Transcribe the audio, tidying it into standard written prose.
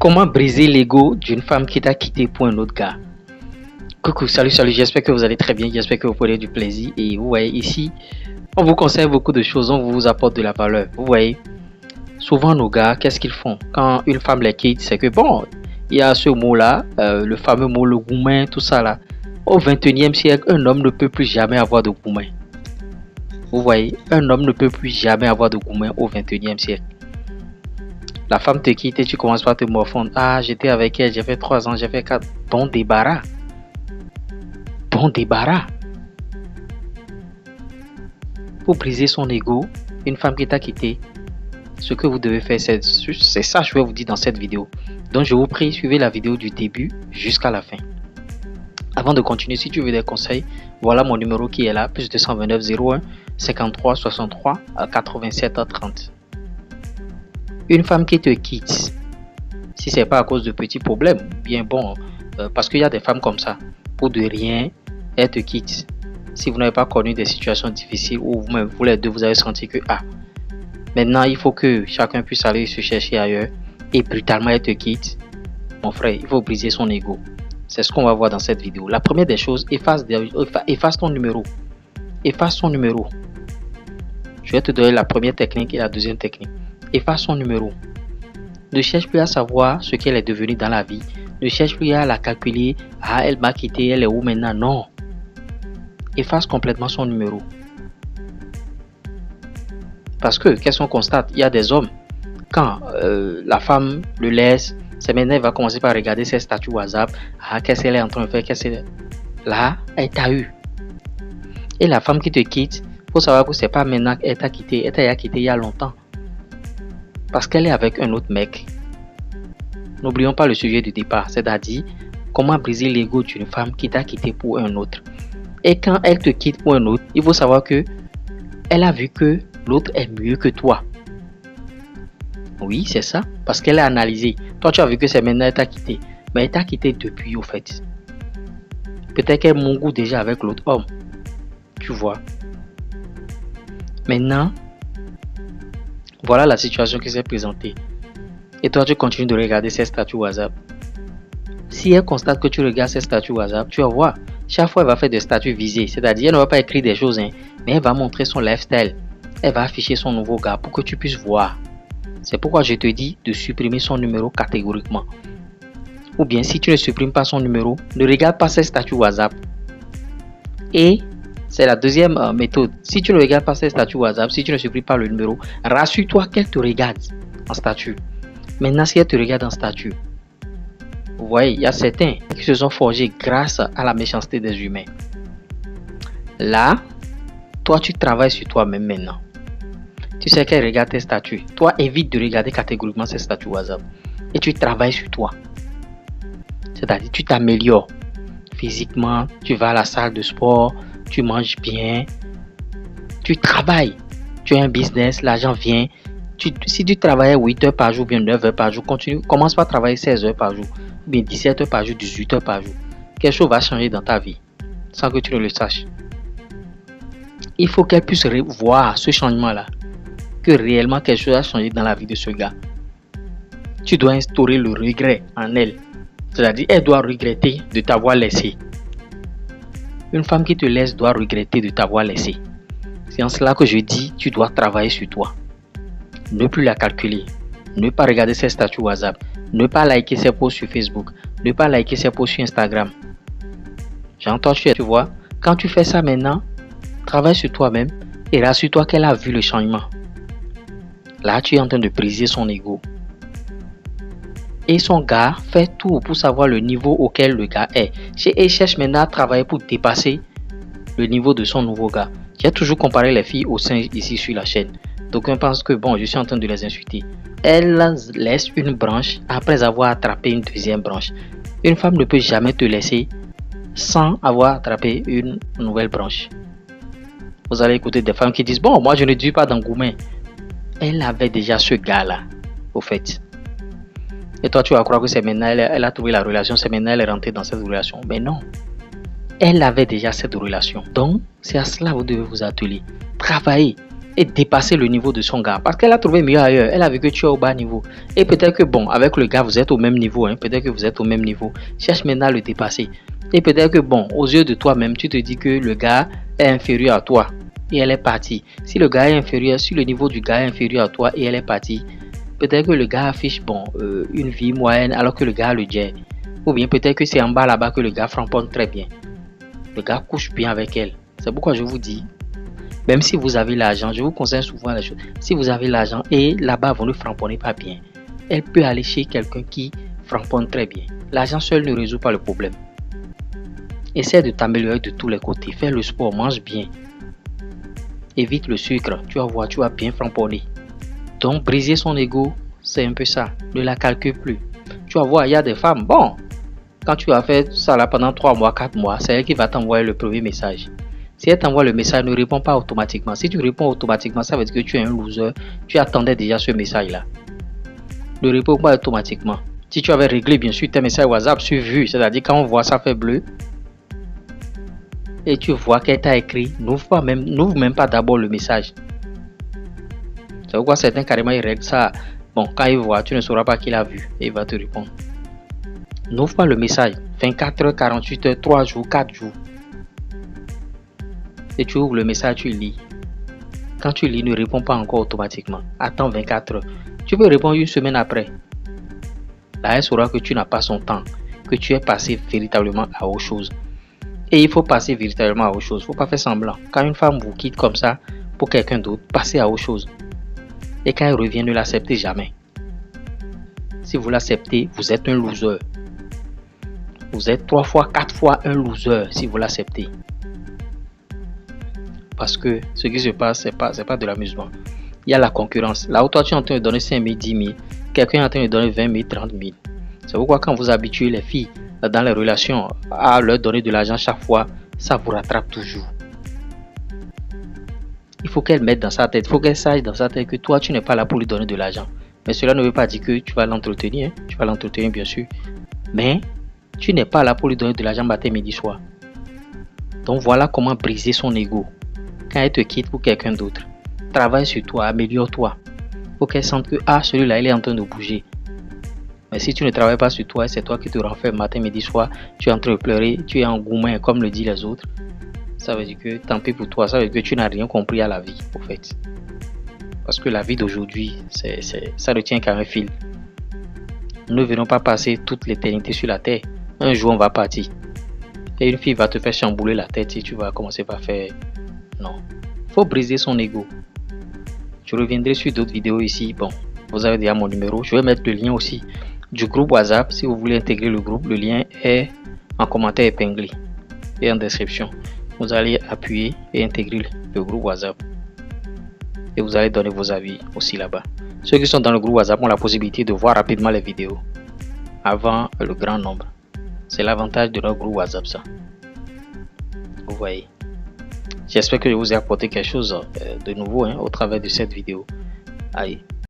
Comment briser l'ego d'une femme qui t'a quitté pour un autre gars? Coucou, salut, j'espère que vous allez très bien, j'espère que vous prenez du plaisir. Et vous voyez ici, on vous conseille beaucoup de choses, on vous apporte de la valeur. Vous voyez, souvent nos gars, qu'est-ce qu'ils font? Quand une femme les quitte, c'est que bon, il y a ce mot-là, le fameux mot, le goumen, tout ça là. Au 21e siècle, un homme ne peut plus jamais avoir de goumen. Vous voyez, un homme ne peut plus jamais avoir de goumen au 21e siècle. La femme te quitte et tu commences par te morfondre. Ah, j'étais avec elle, j'ai fait 3 ans, j'ai fait 4. Bon débarras. Bon débarras. Pour briser son ego, une femme qui t'a quitté, ce que vous devez faire, c'est ça que je vais vous dire dans cette vidéo. Donc je vous prie, suivez la vidéo du début jusqu'à la fin. Avant de continuer, si tu veux des conseils, voilà mon numéro qui est là, plus 229 01 53 63 87 30. Une femme qui te quitte, si c'est pas à cause de petits problèmes, bien bon, parce qu'il y a des femmes comme ça, pour de rien, elle te quitte. Si vous n'avez pas connu des situations difficiles où vous-même, vous les deux, vous avez senti que maintenant il faut que chacun puisse aller se chercher ailleurs et brutalement elle te quitte, mon frère, il faut briser son ego. C'est ce qu'on va voir dans cette vidéo. La première des choses, efface ton numéro. Efface son numéro. Je vais te donner la première technique et la deuxième technique. Efface son numéro. Ne cherche plus à savoir ce qu'elle est devenue dans la vie. Ne cherche plus à la calculer. Ah, elle m'a quitté, elle est où maintenant? Non. Efface complètement son numéro. Parce que, qu'est-ce qu'on constate? Il y a des hommes, quand la femme le laisse, c'est maintenant elle va commencer par regarder ses statuts WhatsApp. Ah, qu'est-ce qu'elle est en train de faire? Là, elle t'a eu. Et la femme qui te quitte, il faut savoir que c'est pas maintenant qu'elle t'a quitté. Elle t'a quitté il y a longtemps. Parce qu'elle est avec un autre mec. N'oublions pas le sujet du départ, c'est-à-dire comment briser l'ego d'une femme qui t'a quitté pour un autre. Et quand elle te quitte pour un autre, il faut savoir que elle a vu que l'autre est mieux que toi. Oui, c'est ça, parce qu'elle a analysé. Toi, tu as vu que c'est maintenant elle t'a quitté. Mais elle t'a quitté depuis, au fait. Peut-être qu'elle mongoue déjà avec l'autre homme. Tu vois. Maintenant, voilà la situation qui s'est présentée. Et toi, tu continues de regarder ses statuts WhatsApp. Si elle constate que tu regardes ses statuts WhatsApp, tu vas voir. Chaque fois, elle va faire des statuts visés. C'est-à-dire, elle ne va pas écrire des choses, mais elle va montrer son lifestyle. Elle va afficher son nouveau gars pour que tu puisses voir. C'est pourquoi je te dis de supprimer son numéro catégoriquement. Ou bien, si tu ne supprimes pas son numéro, ne regarde pas ses statuts WhatsApp. Et c'est la deuxième méthode. Si tu ne regardes pas ses statuts WhatsApp, si tu ne supprimes pas le numéro, rassure-toi qu'elle te regarde en statut. Maintenant, si elle te regarde en statut, vous voyez, il y a certains qui se sont forgés grâce à la méchanceté des humains. Là, toi, tu travailles sur toi-même maintenant. Tu sais qu'elle regarde tes statuts. Toi, évite de regarder catégoriquement ses statuts WhatsApp. Et tu travailles sur toi. C'est-à-dire, tu t'améliores. Physiquement, tu vas à la salle de sport, tu manges bien, tu travailles. Tu as un business, l'argent vient. Si tu travailles 8 heures par jour, bien 9 heures par jour, commence par travailler 16 heures par jour, bien 17 heures par jour, 18 heures par jour. Quelque chose va changer dans ta vie, sans que tu ne le saches. Il faut qu'elle puisse voir ce changement-là, que réellement quelque chose a changé dans la vie de ce gars. Tu dois instaurer le regret en elle. C'est-à-dire, elle doit regretter de t'avoir laissé. Une femme qui te laisse doit regretter de t'avoir laissé. C'est en cela que je dis, tu dois travailler sur toi. Ne plus la calculer. Ne pas regarder ses statuts WhatsApp. Ne pas liker ses posts sur Facebook. Ne pas liker ses posts sur Instagram. J'entends, tu vois. Quand tu fais ça maintenant, travaille sur toi-même et rassure-toi qu'elle a vu le changement. Là, tu es en train de briser son ego. Et son gars fait tout pour savoir le niveau auquel le gars est. Et cherche maintenant à travailler pour dépasser le niveau de son nouveau gars. J'ai toujours comparé les filles au sein ici sur la chaîne. D'aucuns pensent que bon, je suis en train de les insulter. Elle laisse une branche après avoir attrapé une deuxième branche. Une femme ne peut jamais te laisser sans avoir attrapé une nouvelle branche. Vous allez écouter des femmes qui disent bon, moi je ne dis pas d'engouement. Elle avait déjà ce gars-là, au fait. Et toi, tu vas croire que c'est maintenant, elle a trouvé la relation, c'est maintenant, elle est rentrée dans cette relation. Mais non. Elle avait déjà cette relation. Donc, c'est à cela que vous devez vous atteler. Travailler. et dépasser le niveau de son gars. Parce qu'elle a trouvé mieux ailleurs. Elle a vu que tu es au bas niveau. Et peut-être que bon, avec le gars, vous êtes au même niveau. Hein. Peut-être que vous êtes au même niveau. Cherche maintenant à le dépasser. Et peut-être que bon, aux yeux de toi-même, tu te dis que le gars est inférieur à toi. Et elle est partie. Si le gars est inférieur, si le niveau du gars est inférieur à toi et elle est partie, peut-être que le gars affiche bon, une vie moyenne alors que le gars le jet. Ou bien peut-être que c'est en bas là-bas que le gars framponne très bien. Le gars couche bien avec elle. C'est pourquoi je vous dis, même si vous avez l'argent, je vous conseille souvent la chose. Si vous avez l'argent et là-bas vous ne frapponnez pas bien, elle peut aller chez quelqu'un qui framponne très bien. L'argent seul ne résout pas le problème. Essaie de t'améliorer de tous les côtés. Fais le sport, mange bien. Évite le sucre. Tu vas voir, tu vas bien framponner. Donc briser son ego, c'est un peu ça. Ne la calcule plus. Tu vas voir, il y a des femmes, bon, quand tu as fait ça là pendant 3 mois, 4 mois, c'est elle qui va t'envoyer le premier message. Si elle t'envoie le message, ne réponds pas automatiquement. Si tu réponds automatiquement, ça veut dire que tu es un loser. Tu attendais déjà ce message-là. Ne réponds pas automatiquement. Si tu avais réglé, bien sûr, tes messages WhatsApp sur vue, c'est-à-dire quand on voit ça fait bleu, et tu vois qu'elle t'a écrit, n'ouvre même pas d'abord le message. C'est pourquoi certains carrément ils règlent ça. Bon, quand il voit, tu ne sauras pas qu'il a vu et il va te répondre. N'ouvre pas le message. 24 heures, 48 heures, 3 jours, 4 jours. Et tu ouvres le message, tu lis. Quand tu lis, ne réponds pas encore automatiquement. Attends 24 heures. Tu peux répondre une semaine après. Là, elle saura que tu n'as pas son temps, que tu es passé véritablement à autre chose. Et il faut passer véritablement à autre chose. Il ne faut pas faire semblant. Quand une femme vous quitte comme ça pour quelqu'un d'autre, passez à autre chose. Et quand elle revient, ne l'acceptez jamais. Si vous l'acceptez, vous êtes un loser. Vous êtes 3 fois, 4 fois un loser si vous l'acceptez. Parce que ce qui se passe, c'est pas de l'amusement. Il y a la concurrence. Là où toi tu es en train de donner 5 000, 10 000, quelqu'un est en train de donner 20 000, 30 000. C'est pourquoi quand vous habituez les filles dans les relations à leur donner de l'argent chaque fois, ça vous rattrape toujours. Il faut qu'elle mette dans sa tête, il faut qu'elle sache dans sa tête que toi tu n'es pas là pour lui donner de l'argent. Mais cela ne veut pas dire que tu vas l'entretenir. Hein? Tu vas l'entretenir bien sûr. Mais tu n'es pas là pour lui donner de l'argent matin, midi, soir. Donc voilà comment briser son ego. Quand elle te quitte pour quelqu'un d'autre, travaille sur toi, améliore-toi. Il faut qu'elle sente que celui-là il est en train de bouger. Mais si tu ne travailles pas sur toi, c'est toi qui te renfermes matin, midi, soir, tu es en train de pleurer, tu es en gourmand comme le disent les autres. Ça veut dire que tant pis pour toi, ça veut dire que tu n'as rien compris à la vie, au fait. Parce que la vie d'aujourd'hui, ça ne tient qu'à un fil. Nous ne venons pas passer toute l'éternité sur la terre. Un jour, on va partir. Et une fille va te faire chambouler la tête et tu vas commencer par faire... Non. Il faut briser son ego. Je reviendrai sur d'autres vidéos ici. Bon, vous avez déjà mon numéro. Je vais mettre le lien aussi du groupe WhatsApp. Si vous voulez intégrer le groupe, le lien est en commentaire épinglé et en description. Vous allez appuyer et intégrer le groupe WhatsApp. Et vous allez donner vos avis aussi là-bas. Ceux qui sont dans le groupe WhatsApp ont la possibilité de voir rapidement les vidéos avant le grand nombre. C'est l'avantage de notre groupe WhatsApp, ça. Vous voyez. J'espère que je vous ai apporté quelque chose de nouveau au travers de cette vidéo. Allez,